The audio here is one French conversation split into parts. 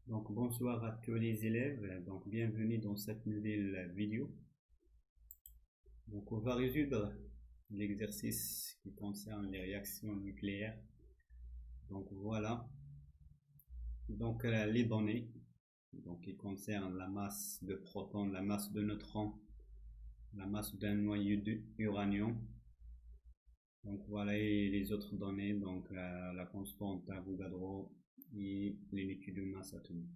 Donc bonsoir à tous les élèves, donc bienvenue dans cette nouvelle vidéo. Donc on va résoudre l'exercice qui concerne les réactions nucléaires. Donc voilà, donc les données, donc qui concernent la masse de protons, la masse de neutrons, la masse d'un noyau d'uranium. Donc voilà, et les autres données, donc la constante d'Avogadro et l'unité de masse atomique.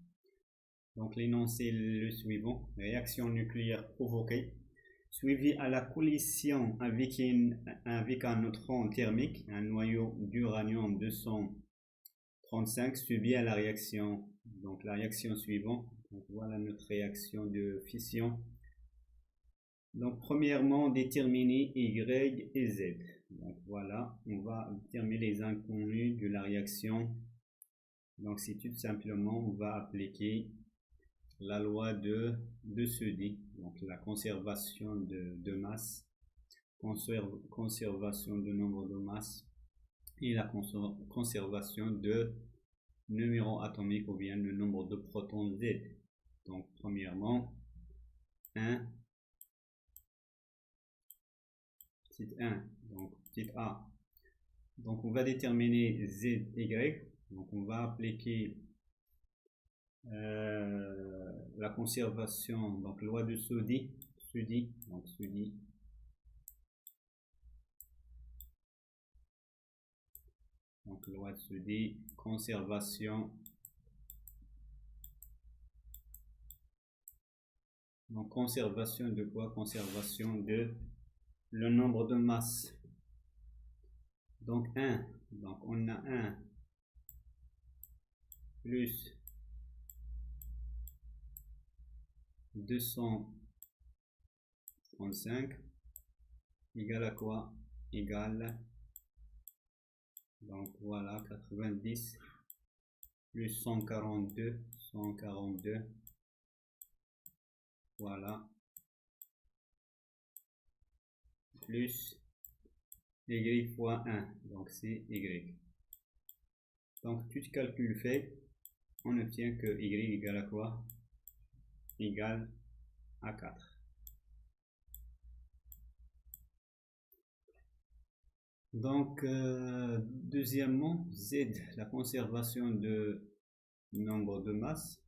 Donc l'énoncé est le suivant: réaction nucléaire provoquée suivie à la collision avec un neutron thermique, un noyau d'uranium 235, suivi à la réaction. Donc la réaction suivante, donc voilà notre réaction de fission. Donc premièrement, déterminer Y et Z. Donc voilà, on va déterminer les inconnus de la réaction. Donc c'est tout simplement, on va appliquer la loi de Seudy, donc la conservation de masse, conservation de nombre de masse et la conservation de numéro atomique ou bien le nombre de protons Z. Donc premièrement, 1, petite 1, donc petite A. Donc on va déterminer ZY, donc on va appliquer la conservation, donc loi de Seudy, donc Seudy. Donc loi de Seudy, conservation. Donc conservation de quoi? Conservation de le nombre de masses. Donc 1, donc on a 1 plus 235 égale à quoi? Égale, donc voilà, 90 plus 142, voilà, plus Y fois 1, donc c'est Y. Donc tout calcul fait, on obtient que Y égale à quoi? Égale à 4. Donc deuxièmement, Z, la conservation de nombre de masse.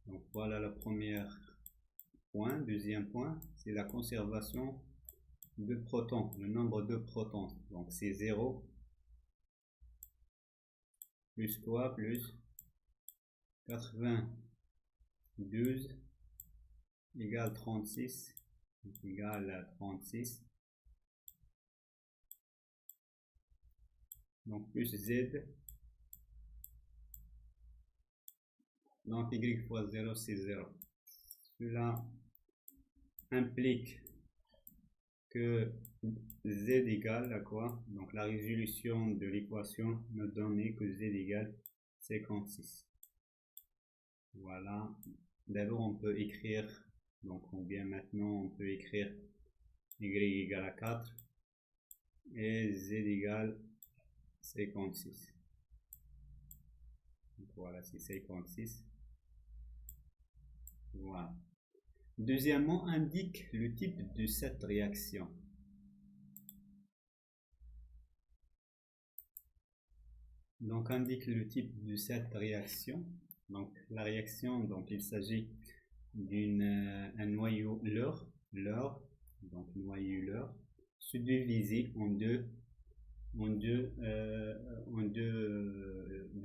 Donc voilà le premier point. Deuxième point, c'est la conservation de protons, le nombre de protons. Donc c'est 0 plus quoi? Plus 92 égale 36, égale à 36. Donc plus Z, donc Y fois 0 c'est 0. Cela implique que Z égale à quoi? Donc la résolution de l'équation me donne que Z égale 56. Voilà. D'abord on peut écrire, donc bien maintenant on peut écrire Y égale à 4 et Z égale 56. Donc voilà, c'est 56. Voilà. Deuxièmement, indique le type de cette réaction. Donc indique le type de cette réaction. Donc la réaction, donc il s'agit d'un noyau leurre, donc noyau leurre, subdivisé en deux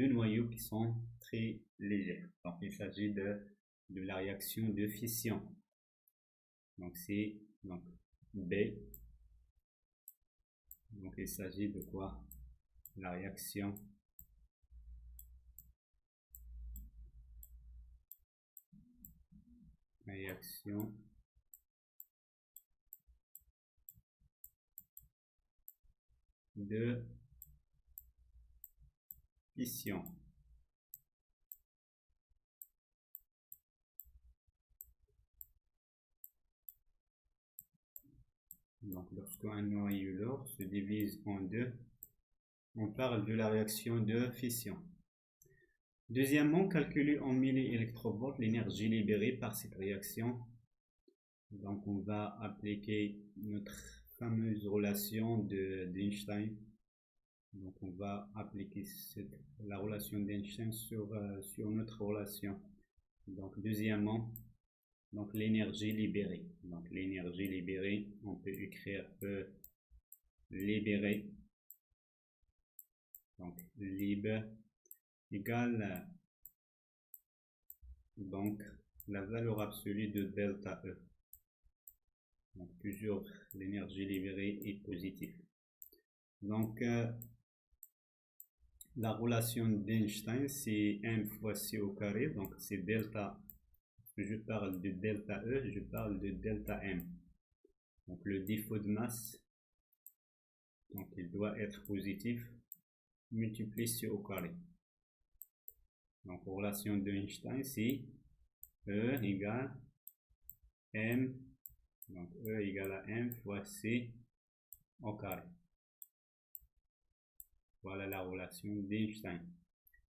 noyaux qui sont très légers. Donc il s'agit de la réaction de fission. Donc c'est donc B. Donc il s'agit de quoi? La réaction de fission. Donc lorsqu'un noyau lourd se divise en deux, on parle de la réaction de fission. Deuxièmement, calculer en milliélectrovolts l'énergie libérée par cette réaction. Donc on va appliquer notre fameuse relation d'Einstein. Donc on va appliquer la relation d'Einstein sur notre relation. Donc deuxièmement, donc l'énergie libérée. Donc l'énergie libérée, on peut écrire E libérée. Donc libre égale donc la valeur absolue de delta E. Donc toujours l'énergie libérée est positive. Donc la relation d'Einstein c'est M fois C au carré, donc c'est delta. Je parle de delta E, je parle de delta M. Donc le défaut de masse, donc il doit être positif, multiplié C au carré. Donc relation d'Einstein c'est E égale M, donc E égale à M fois C au carré. Voilà la relation d'Einstein.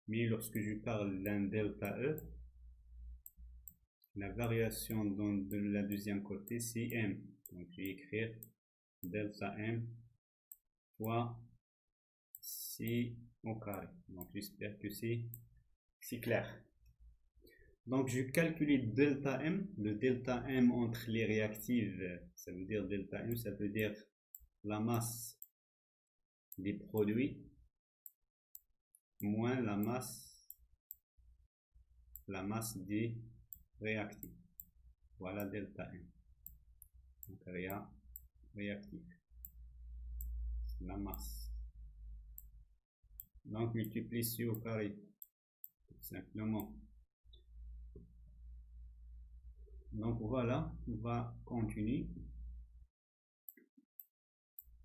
Mais lorsque je parle d'un delta E, la variation de la deuxième côté c'est M. Donc je vais écrire delta M fois C au carré. Donc j'espère que c'est clair. Donc je calcule delta M. Le delta M entre les réactives, ça veut dire delta M, ça veut dire la masse des produits moins la masse des réactifs. Voilà delta M. Donc réactif. La masse. Donc multiplie C au carré. Tout simplement. Donc voilà, on va continuer.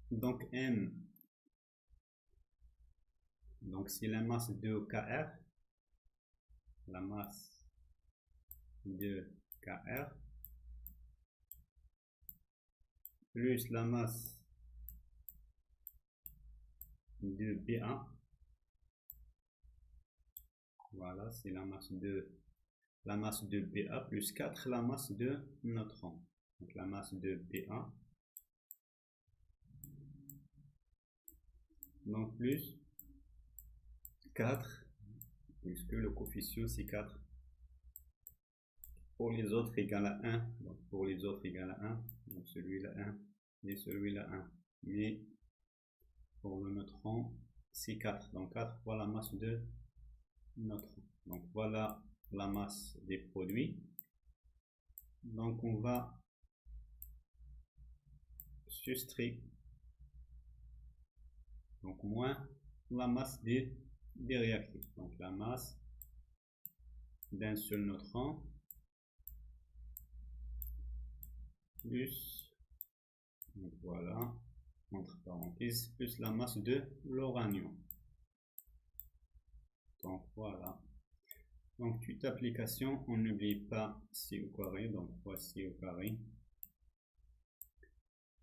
Donc M, donc c'est la masse de Kr, la masse de Kr, plus la masse de BA. Voilà, c'est la masse de BA plus 4, la masse de neutrons. Donc la masse de BA. Donc plus 4, puisque le coefficient c'est 4. Pour les autres égal à 1. Donc pour les autres égal à 1. Donc celui-là 1 et celui-là 1. Mais pour le neutron, c'est 4. Donc 4 fois la masse de neutrons. Donc voilà la masse des produits. Donc on va soustraire. Donc moins la masse des réactifs. Donc la masse d'un seul neutron plus, donc voilà, entre parenthèses, plus la masse de l'uranium. Donc voilà. Donc toute application, on n'oublie pas C au carré, donc fois C au carré.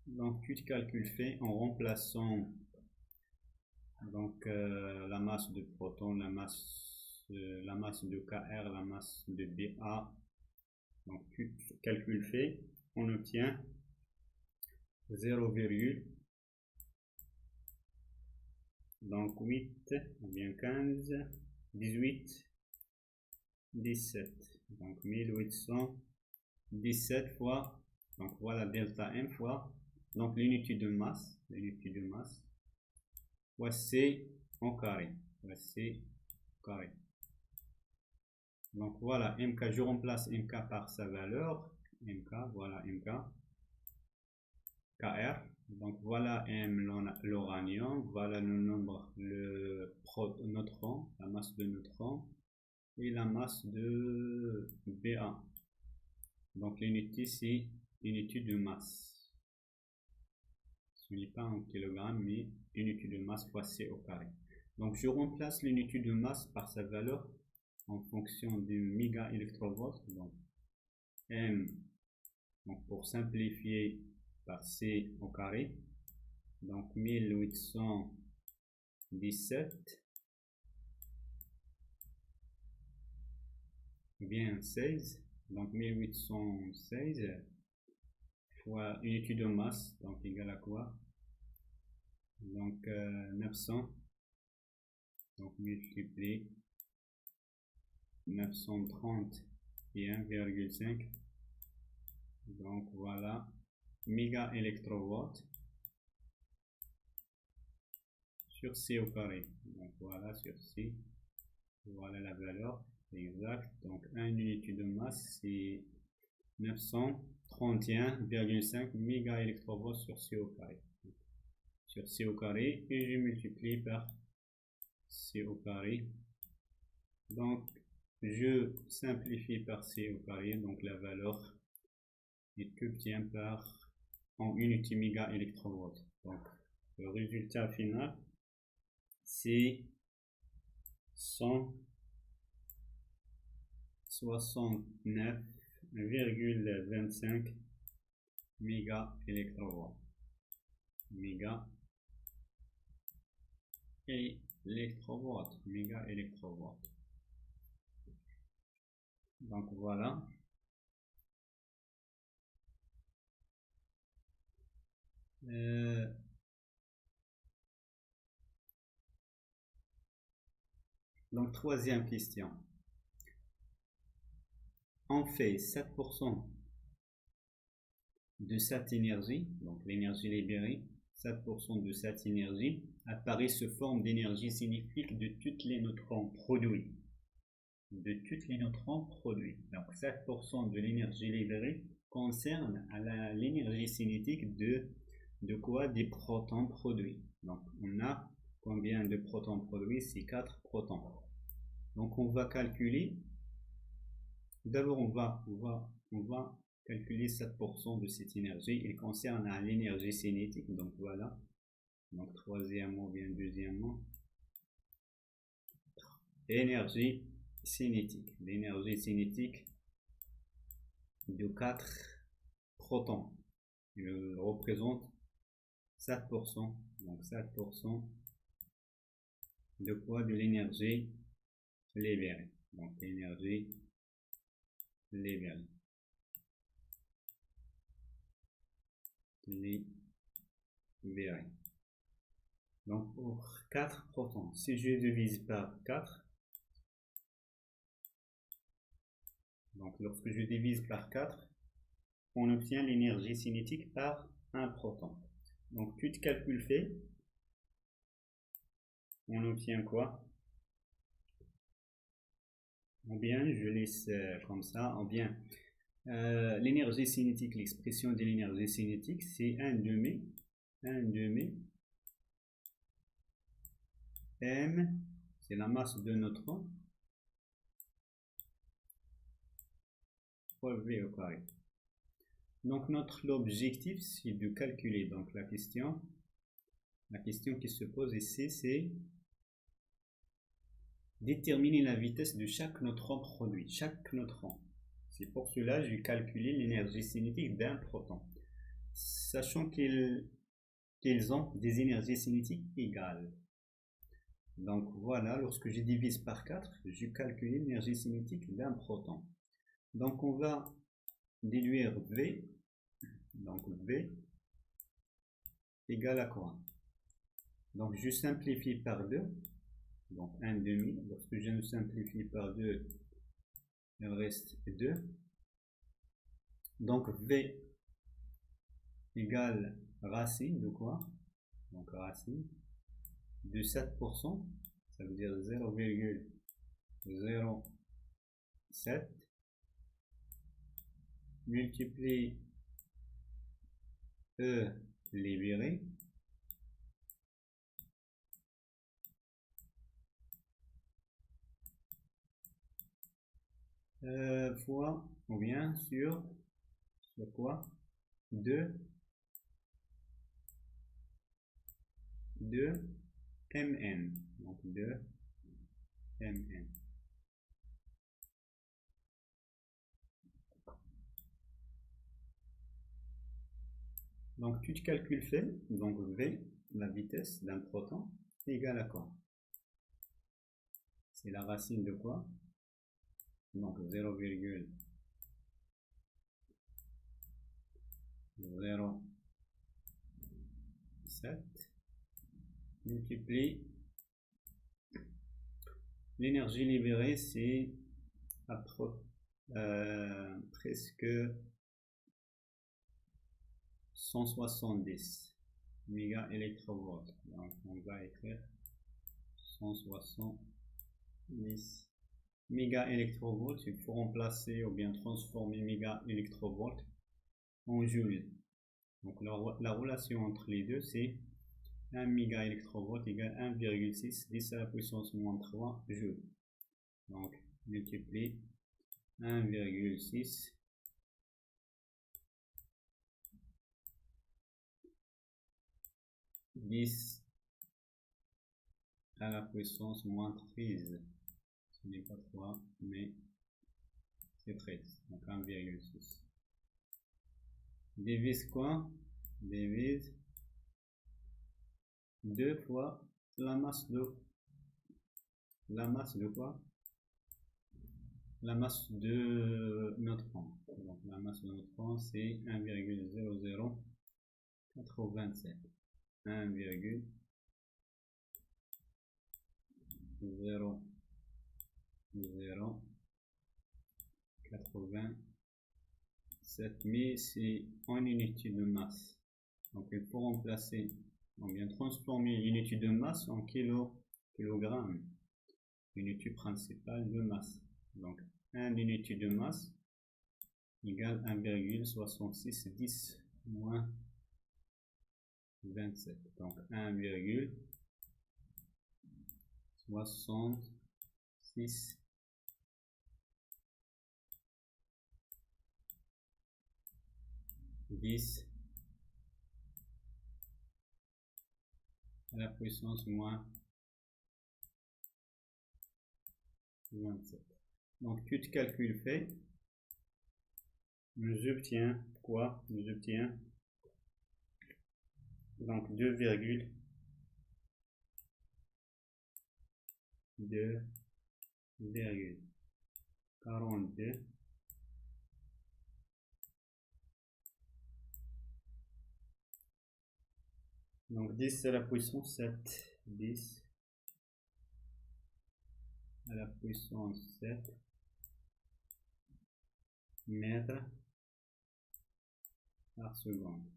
Donc tout calcul fait en remplaçant donc la masse de protons, la masse de Kr, la masse de Ba. Donc tout calcul fait, on obtient 0, donc 8, ou bien 15, 18, 17. Donc 1817 fois, donc voilà delta M fois, donc l'unité de masse, fois C en carré, Donc voilà, MK, je remplace MK par sa valeur, MK, voilà MK, KR, donc voilà M l'uranium, voilà le nombre, le neutron, la masse de neutrons, et la masse de BA. Donc l'unité c'est l'unité de masse. Ce n'est pas en kilogramme, mais unité de masse fois C au carré. Donc je remplace l'unité de masse par sa valeur en fonction du mégaélectrovolt. Donc M, donc pour simplifier par C au carré, donc 1817 ou bien 16, donc 1816 fois unité de masse, donc égale à quoi? Donc 900, donc multiplié 930 et 1,5, donc voilà, méga électrovolts sur C au carré. Donc voilà, sur C, voilà la valeur exacte. Donc 1 unité de masse, c'est 931,5 méga électrovolts sur C au carré. Sur C au carré, et je multiplie par C au carré. Donc je simplifie par C au carré, donc la valeur est obtenue par en unité méga électrovolts. Donc le résultat final c'est 169,25 méga électrovolts. Méga électrovolts. Donc voilà. Donc troisième question. On fait 7% de cette énergie, donc l'énergie libérée, 7% de cette énergie apparaît sous forme d'énergie cinétique de tous les neutrons produits. Donc 7% de l'énergie libérée concerne l'énergie cinétique de quoi? Des protons produits. Donc on a combien de protons produits? C'est 4 protons. Donc on va calculer, d'abord on va calculer 7% de cette énergie. Il concerne l'énergie cinétique, donc voilà. Donc troisièmement ou bien deuxièmement, énergie cinétique. L'énergie cinétique de 4 protons. Il représente 7%. Donc 7% de quoi? De l'énergie libérée. Donc l'énergie libérée. Libérée. Donc pour 4 protons, si je divise par 4, donc lorsque je divise par 4, on obtient l'énergie cinétique par un proton. Donc tout calcul fait, on obtient quoi? Ou bien je laisse comme ça, ou bien l'énergie cinétique, l'expression de l'énergie cinétique, c'est 1 demi m, c'est la masse de neutrons, fois v au carré. Donc notre objectif, c'est de calculer, donc la question qui se pose ici, c'est déterminer la vitesse de chaque neutron produit, chaque neutron. C'est pour cela que j'ai calculé l'énergie cinétique d'un proton, sachant qu'ils ont des énergies cinétiques égales. Donc voilà, lorsque je divise par 4, je calcule l'énergie cinétique d'un proton. Donc on va déduire V, donc V égale à quoi? Donc je simplifie par 2, donc 1 demi, lorsque je simplifie par 2, il reste 2. Donc V égale racine de quoi? Donc racine de 7%, ça veut dire 0,07 multiplié E libéré fois, ou bien sur quoi? 2 mn, donc 2 mn. Donc tout calcul fait, donc V, la vitesse d'un proton, est égale à quoi? C'est la racine de quoi? donc 0,07 multiplie l'énergie libérée, c'est presque 170 mégaélectrovolts. Donc on va écrire 170 mégaélectrovolts. Il faut remplacer ou bien transformer mégaélectrovolts en joules. Donc la relation entre les deux, c'est 1 mégaélectrovolt égale 1,6 10 à la puissance moins 3 joules. Donc multiplie 1,6 10 à la puissance moins 13. Ce n'est pas 3, mais c'est 13. Donc 1,6. Divise quoi? Divise 2 fois la masse de quoi? La masse de neutrons. Donc la masse de neutrons c'est 1,0087. 1,0087, mais c'est en unité de masse. Donc il faut remplacer, on vient transformer l'unité de masse en kilogrammes, unité principale de masse. Donc 1 unité de masse égale 1,66 10 moins 27. Donc 1,66 10 à la puissance moins 27. Donc tout calcul fait, nous obtient quoi? Nous obtient donc 2,42 donc 10 à la puissance 7, 10 à la puissance 7 mètres par seconde.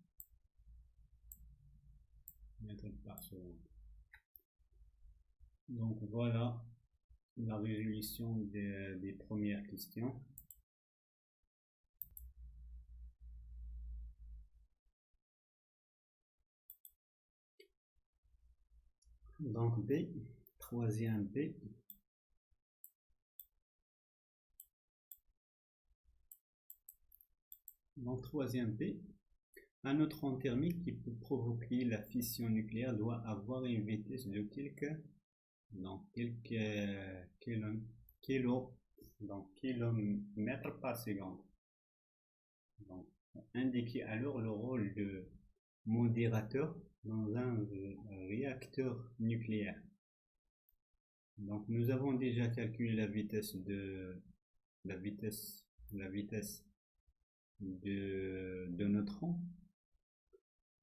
Donc voilà la résolution des premières questions. Donc B, troisième B. Donc troisième B, un neutron thermique qui peut provoquer la fission nucléaire doit avoir une vitesse de quelques kilomètres par seconde. Donc indiquez alors le rôle de modérateur dans un réacteur nucléaire. Donc nous avons déjà calculé la vitesse de neutrons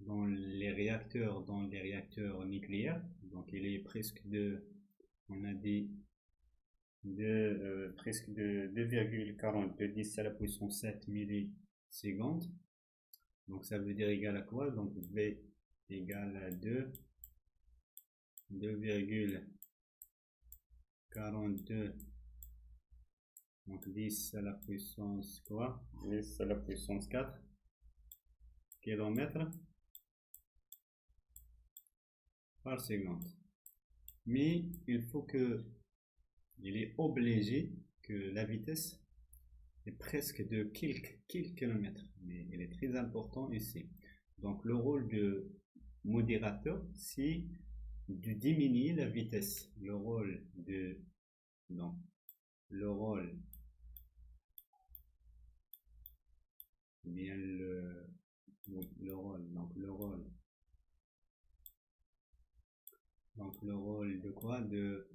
dans les réacteurs nucléaires. Donc il est presque on a dit presque de 2,42 10 à la puissance 7 millisecondes. Donc ça veut dire égal à quoi? Donc V égale à 2,42 donc 10 à la puissance quoi? 10 à la puissance 4 km par seconde. Mais il est obligé que la vitesse est presque de quelques kilomètres, mais il est très important ici. Donc le rôle de modérateur, c'est de diminuer la vitesse. Le rôle de quoi? De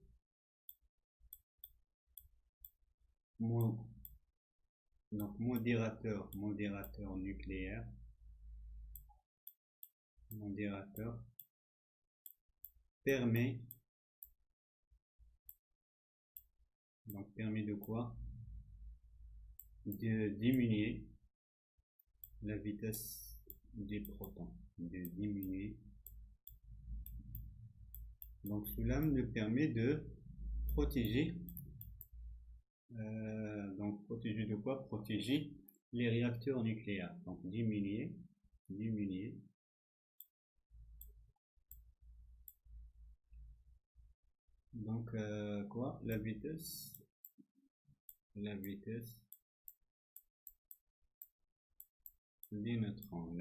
modérateur nucléaire, permet de quoi? De diminuer la vitesse des protons, donc cela nous permet de protéger de quoi? Protéger les réacteurs nucléaires. Donc diminuer donc quoi? La vitesse des neutrons,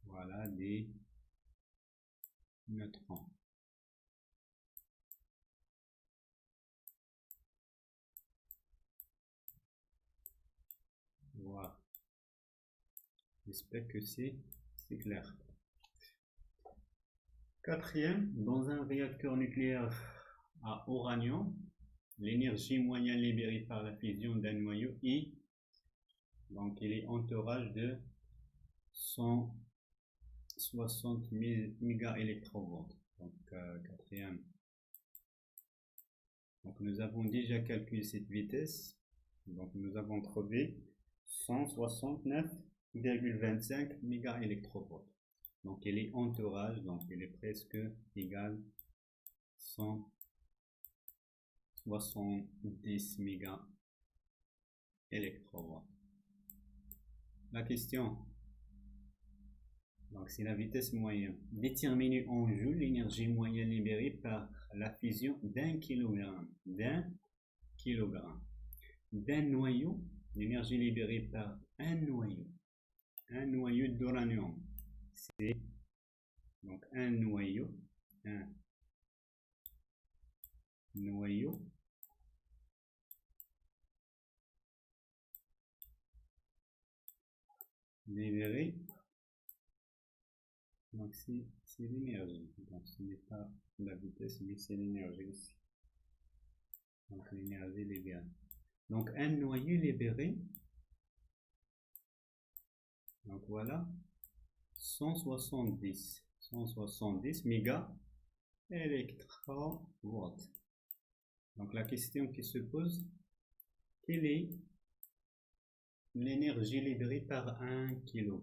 voilà, des neutrons. Voilà. J'espère que c'est clair. Quatrième, dans un réacteur nucléaire à uranium, l'énergie moyenne libérée par la fusion d'un noyau I, donc il est entourage de 160 mégaélectronvolts. Donc quatrième. Donc nous avons déjà calculé cette vitesse. Donc nous avons trouvé 169,25 mégaélectronvolts. Donc il est entourage, donc il est presque égal 170 mégaélectronvolts. La question, donc c'est la vitesse moyenne. Déterminer en joules l'énergie moyenne libérée par la fusion d'un kilogramme d'un noyau, l'énergie libérée par un noyau d'uranium. C'est donc un noyau libéré, donc c'est l'énergie, donc ce n'est pas la vitesse mais c'est l'énergie ici, donc l'énergie libérée. Donc un noyau libéré, donc voilà 170 mégaélectronvolts. Donc la question qui se pose, quelle est l'énergie libérée par 1 kg?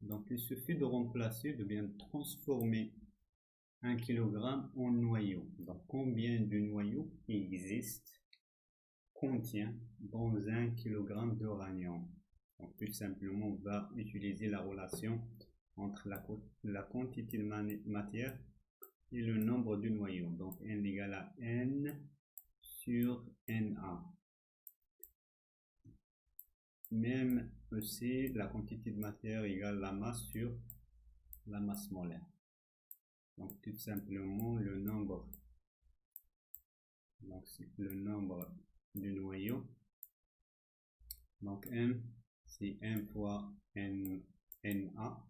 Donc il suffit de remplacer, de bien transformer 1 kg en noyau. Donc combien de noyaux contient dans 1 kg d'uranium? Donc tout simplement on va utiliser la relation entre la quantité de matière et le nombre de noyaux. Donc n égale à n sur Na. Même aussi la quantité de matière égale la masse sur la masse molaire. Donc tout simplement le nombre, donc c'est le nombre de noyaux. Donc M c'est 1 fois Na.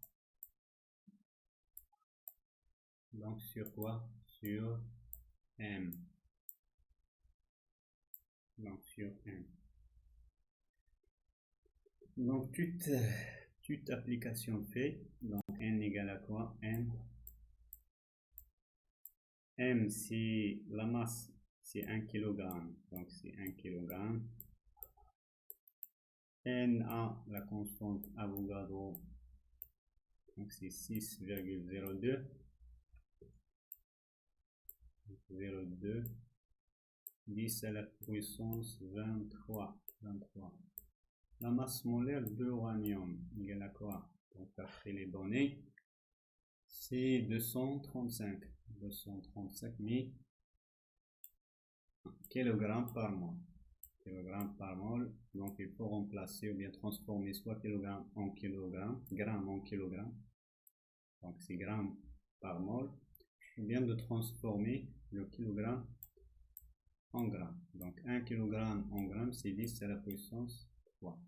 Donc sur quoi? Sur M. Donc sur M. Donc toute application fait, donc N égale à quoi? M c'est la masse, c'est 1 kg, donc c'est 1 kg. Na, la constante Avogadro, donc c'est 6,02. 10 à la puissance 23. La masse molaire d'uranium égale à quoi? Donc après les données, c'est 235 000 kg par mol. Donc il faut remplacer ou bien transformer soit kilogramme en kilogramme, gramme en kilogramme, donc c'est gramme par mol, ou bien de transformer le kilogramme en gramme. Donc 1 kg en gramme c'est 10 à la puissance 3.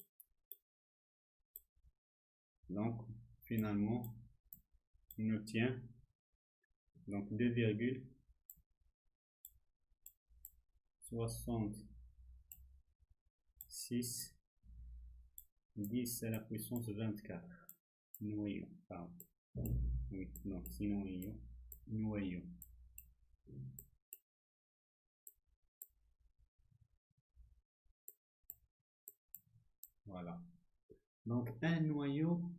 Donc finalement on obtient Donc 2,66 10 à la puissance 24 noyaux, pardon. Oui, donc c'est noyaux. Voilà. Donc un noyau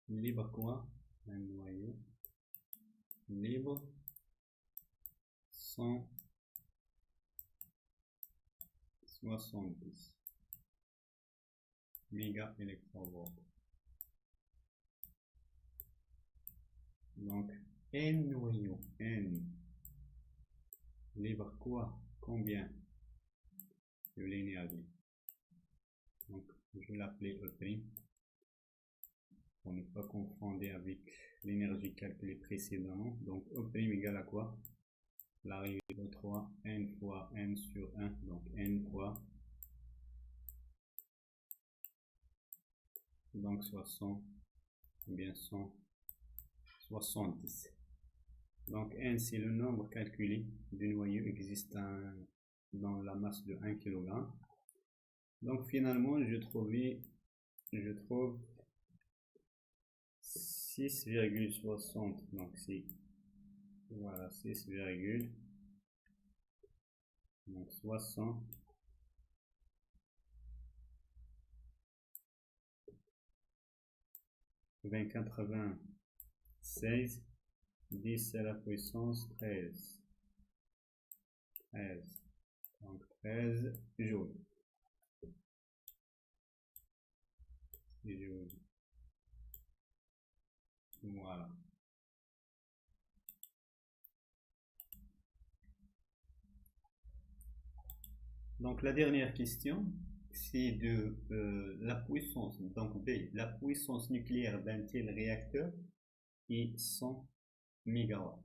libre quoi? Un noyau libre 170 méga électronvolts. Donc N noyau, N libre quoi? Combien de l'énergie? Donc je vais l'appeler E'. Pour ne pas confondre avec l'énergie calculée précédemment. Donc E' égale à quoi? L'arrivée de 3, n fois n sur 1, donc n fois, donc 60, ou bien 170. Donc n c'est le nombre calculé du noyau existant dans la masse de 1 kg. Donc finalement je trouve 6,60, donc c'est, voilà, 6,60 96 10 à la puissance 13, donc 13 joules. Voilà. Donc la dernière question, c'est de la puissance, donc B, la puissance nucléaire d'un tel réacteur est 100 MW.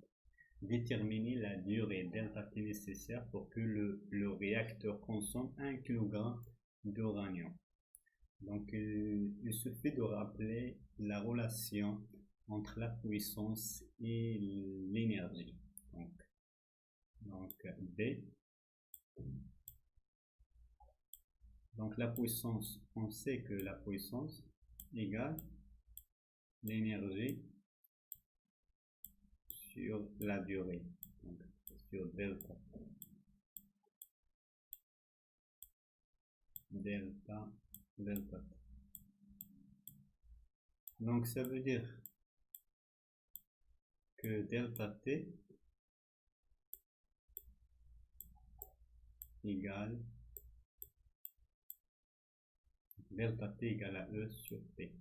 Déterminer la durée delta T nécessaire pour que le réacteur consomme 1 kg d'uranium. Donc il suffit de rappeler la relation entre la puissance et l'énergie. Donc B. Donc la puissance, on sait que la puissance égale l'énergie sur la durée, donc sur delta T. Donc ça veut dire que delta T égale à E sur P.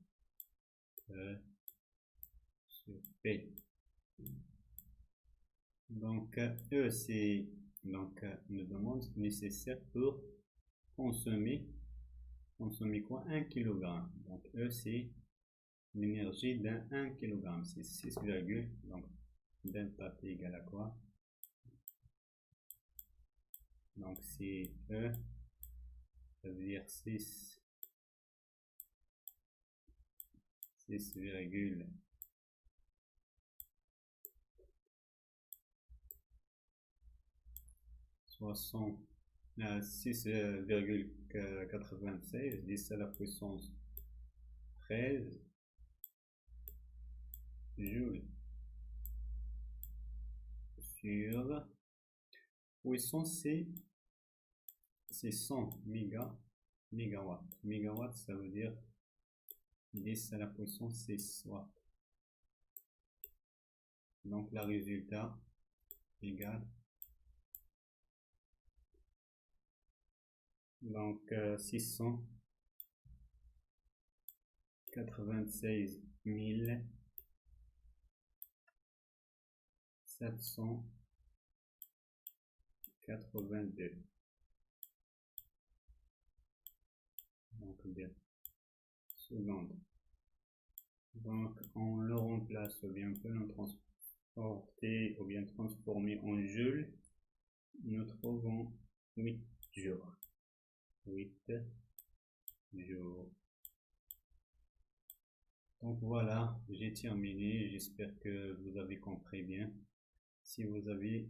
Donc E c'est une demande nécessaire pour consommer quoi? 1 kg. Donc E c'est l'énergie d'un 1 kg, c'est 6, donc delta T égale à quoi? Donc c'est E, ça veut dire 6,80 6,96 10 à la puissance 13 joules sur puissance c'est 100 mégawatts. Mégawatts ça veut dire 10 à la puissance 6 watts. Donc le résultat égale donc 696 782. Donc bien secondes. Donc on le remplace ou bien on peut le transporter ou bien transformer en joules. Nous trouvons 8 jours. 8 jours. Donc voilà, j'ai terminé. J'espère que vous avez compris bien. Si vous avez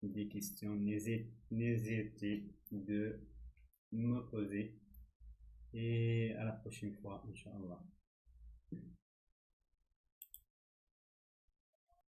des questions, n'hésitez de me poser. Et à la prochaine fois, Inch'Allah.